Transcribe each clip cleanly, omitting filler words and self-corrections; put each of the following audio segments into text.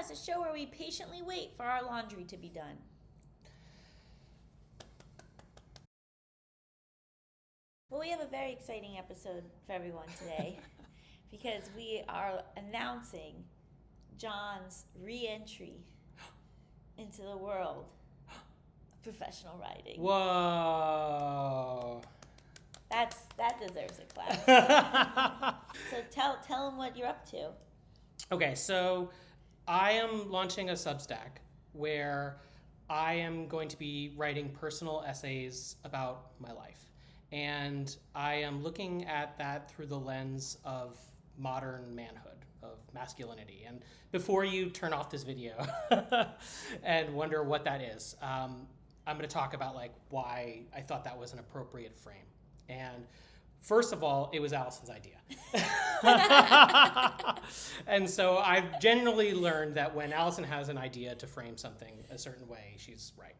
a show where we patiently wait for our laundry to be done. Well, we have a very exciting episode for everyone today because we are announcing John's re-entry into the world of professional riding. Whoa. That deserves a clap. So tell them what you're up to. Okay, so I am launching a Substack where I am going to be writing personal essays about my life. And I am looking at that through the lens of modern manhood, of masculinity. And before you turn off this video and wonder what that is, I'm going to talk about like why I thought that was an appropriate frame. And first of all, it was Allison's idea. And so I've generally learned that when Allison has an idea to frame something a certain way, she's right.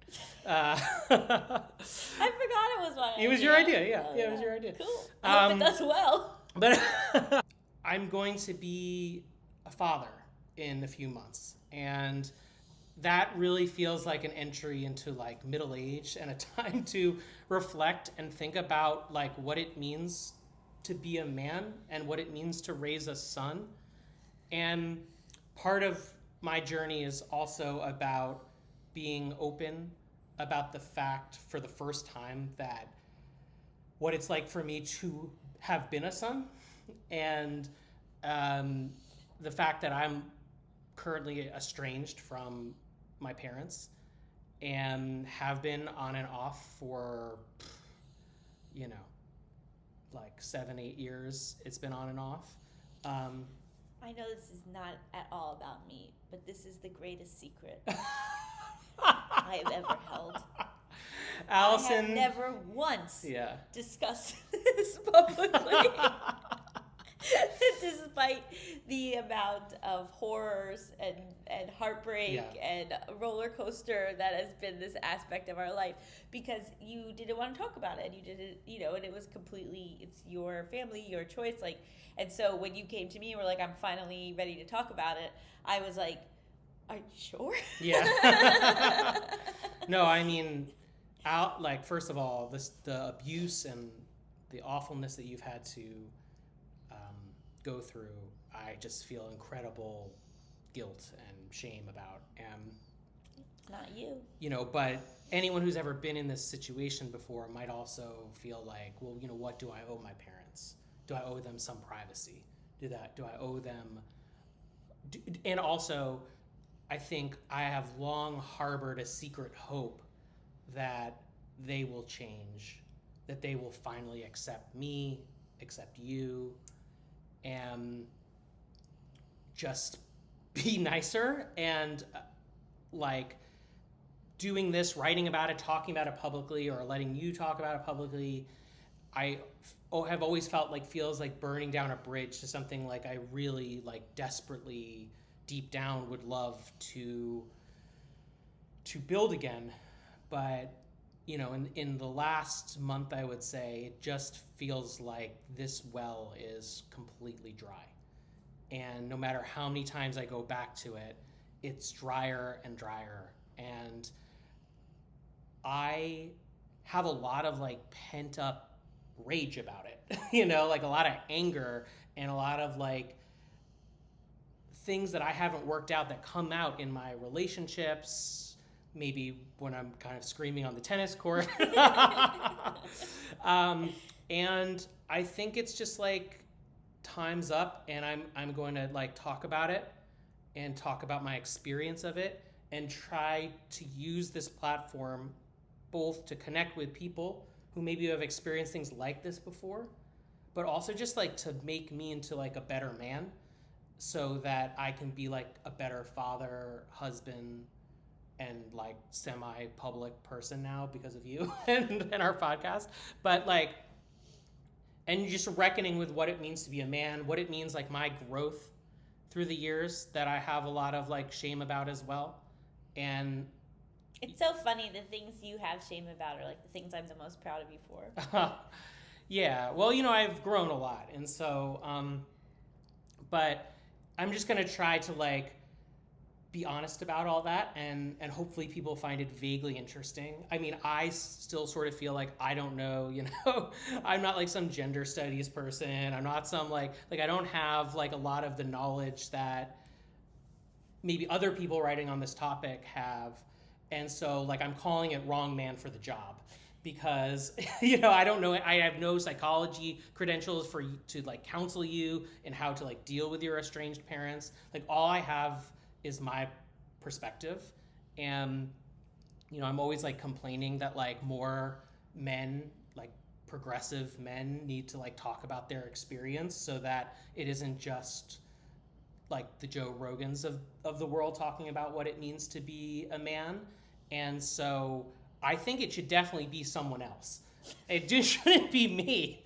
I forgot it was my idea. It was your idea, yeah. Yeah, it was your idea. Cool. I hope it does well. But I'm going to be a father in a few months. And that really feels like an entry into like middle age and a time to reflect and think about like what it means to be a man and what it means to raise a son. And part of my journey is also about being open about the fact for the first time that what it's like for me to have been a son, and the fact that I'm currently estranged from my parents and have been on and off for, like 7-8 years. It's been on and off. I know this is not at all about me, but this is the greatest secret I have ever held. Allison, I have never once yeah. discussed this publicly. Despite the amount of horrors and heartbreak and roller coaster that has been this aspect of our life, because you didn't want to talk about it. You didn't, and it was completely, it's your family, your choice. Like, and so when you came to me and were like, I'm finally ready to talk about it, I was like, are you sure? Yeah. No, I mean, first of all, the abuse and the awfulness that you've had to go through, I just feel incredible guilt and shame about. Not you. But anyone who's ever been in this situation before might also feel like, well, what do I owe my parents? Do I owe them some privacy? Do I owe them? And also, I think I have long harbored a secret hope that they will change, that they will finally accept me, accept you, and just be nicer. And like doing this, writing about it, talking about it publicly, or letting you talk about it publicly, I have always felt like feels like burning down a bridge to something like I really like desperately deep down would love to build again. But in the last month, I would say it just feels like this well is completely dry. And no matter how many times I go back to it, it's drier and drier. And I have a lot of like pent up rage about it, like a lot of anger and a lot of like things that I haven't worked out that come out in my relationships, maybe when I'm kind of screaming on the tennis court. And I think it's just like time's up, and I'm going to like talk about it and talk about my experience of it and try to use this platform both to connect with people who maybe have experienced things like this before, but also just like to make me into like a better man so that I can be like a better father, husband, and like semi-public person now because of you and our podcast. But like, and just reckoning with what it means to be a man, what it means like my growth through the years that I have a lot of like shame about as well. And it's so funny, the things you have shame about are like the things I'm the most proud of you for. Yeah, well, I've grown a lot, and so but I'm just gonna try to like be honest about all that, and hopefully people find it vaguely interesting. I mean, I still sort of feel like I don't know, I'm not like some gender studies person. I'm not some like I don't have like a lot of the knowledge that maybe other people writing on this topic have. And so like I'm calling it wrong man for the job, because I don't know, I have no psychology credentials to like counsel you in how to like deal with your estranged parents. Like all I have is my perspective, and I'm always like complaining that like more men, like progressive men, need to like talk about their experience, so that it isn't just like the Joe Rogans of the world talking about what it means to be a man. And so I think it should definitely be someone else. It just shouldn't be me.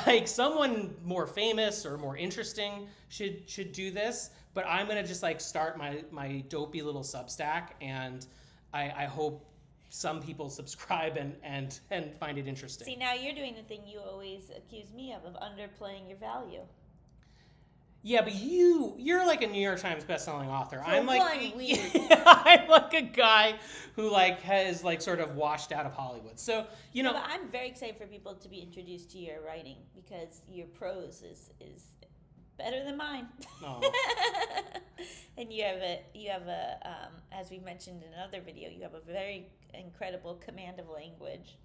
Like someone more famous or more interesting should do this. But I'm gonna just like start my dopey little Substack, and I hope some people subscribe and find it interesting. See, now you're doing the thing you always accuse me of underplaying your value. Yeah, but you're like a New York Times bestselling author. I'm like I'm like a guy who like has like sort of washed out of Hollywood. So But I'm very excited for people to be introduced to your writing, because your prose is better than mine. And you have a as we mentioned in another video, you have a very incredible command of language.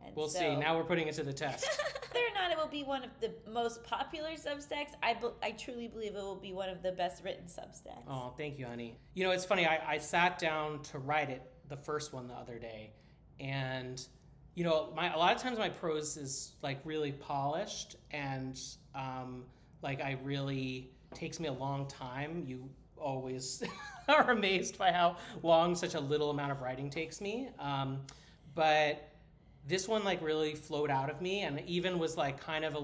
And we'll see. Now we're putting it to the test. Whether or not it will be one of the most popular Substacks, I truly believe it will be one of the best written Substacks. Oh, thank you, honey. It's funny. I sat down to write it, the first one, the other day, and a lot of times my prose is like really polished, and like I really takes me a long time. You always are amazed by how long such a little amount of writing takes me. But this one like really flowed out of me, and even was like kind of a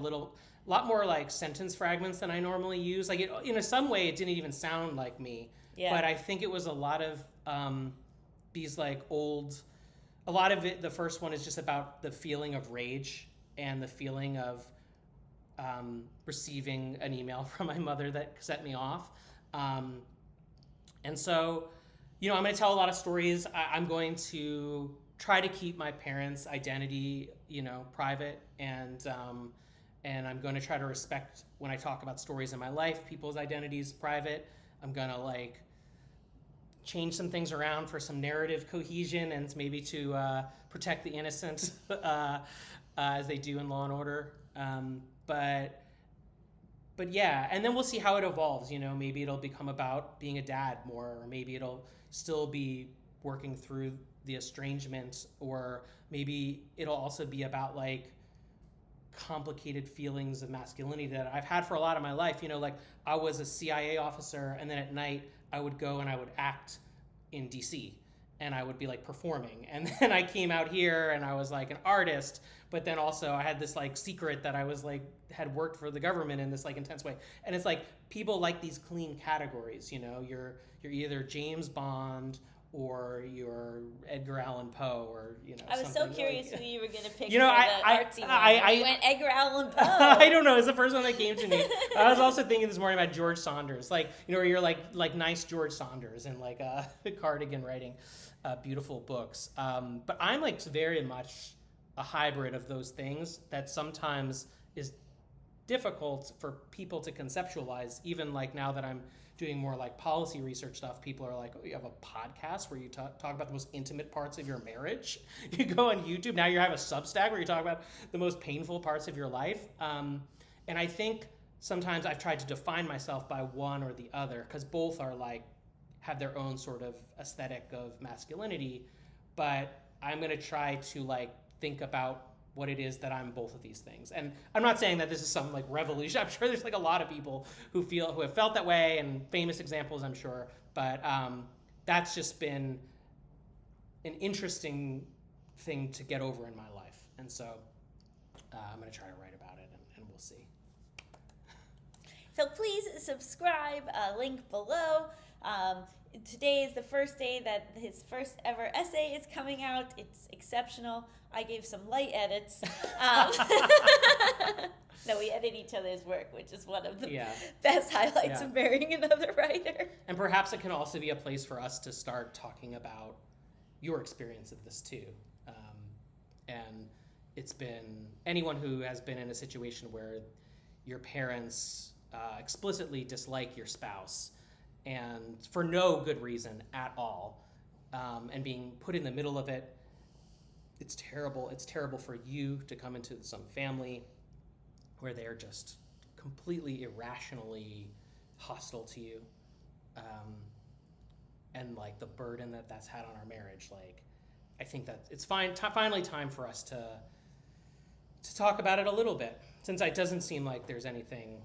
lot more like sentence fragments than I normally use. Like in some way it didn't even sound like me. Yeah. But I think it was a lot of these like a lot of it, the first one is just about the feeling of rage and the feeling of receiving an email from my mother that set me off. And so, I'm going to tell a lot of stories. I'm going to try to keep my parents' identity, private, and I'm going to try to respect, when I talk about stories in my life, people's identities private. I'm going to like change some things around for some narrative cohesion, and maybe to protect the innocent, as they do in Law and Order. But yeah, and then we'll see how it evolves. Maybe it'll become about being a dad more, or maybe it'll still be working through the estrangement, or maybe it'll also be about like complicated feelings of masculinity that I've had for a lot of my life. Like I was a CIA officer, and then at night I would go and I would act in DC, and I would be like performing, and then I came out here and I was like an artist, but then also I had this like secret that I was like had worked for the government in this like intense way. And it's like people like these clean categories. You're either James Bond or you're Edgar Allan Poe, or I was so curious who you were going to pick. I went Edgar Allan Poe. I don't know. It's the first one that came to me. I was also thinking this morning about George Saunders, where you're like nice George Saunders and like a cardigan writing beautiful books. But I'm like very much a hybrid of those things that sometimes is difficult for people to conceptualize. Even like now that I'm doing more like policy research stuff, people are like, oh, you have a podcast where you talk about the most intimate parts of your marriage? You go on YouTube, now you have a Substack where you talk about the most painful parts of your life. And I think sometimes I've tried to define myself by one or the other, because both are like, have their own sort of aesthetic of masculinity, but I'm going to try to like think about what it is that I'm both of these things. And I'm not saying that this is some like revolution. I'm sure there's like a lot of people who have felt that way, and famous examples, I'm sure. But that's just been an interesting thing to get over in my life. And so I'm going to try to write about it, and we'll see. So please subscribe, link below. Today is the first day that his first ever essay is coming out. It's exceptional. I gave some light edits. No, we edit each other's work, which is one of the best highlights of marrying another writer. And perhaps it can also be a place for us to start talking about your experience of this too. And it's been anyone who has been in a situation where your parents explicitly dislike your spouse and for no good reason at all, and being put in the middle of it. It's terrible. It's terrible for you to come into some family where they're just completely irrationally hostile to you, and like the burden that that's had on our marriage. Like, I think that it's finally time for us to talk about it a little bit, since it doesn't seem like there's anything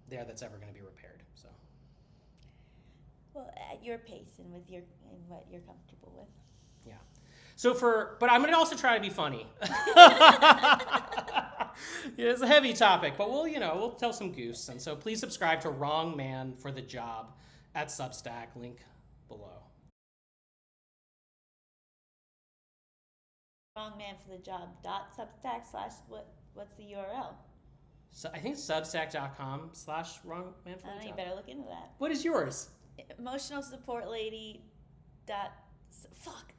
there that's ever going to be repaired. So, well, at your pace and with what you're comfortable with. Yeah. So but I'm going to also try to be funny. It's a heavy topic, but we'll tell some goose. And so please subscribe to Wrong Man for the Job at Substack, link below. Wrongmanforthejob.substack / what's the URL? So I think it's substack.com/wrongmanforthejob. You better look into that. What is yours? Emotional support lady. Fuck.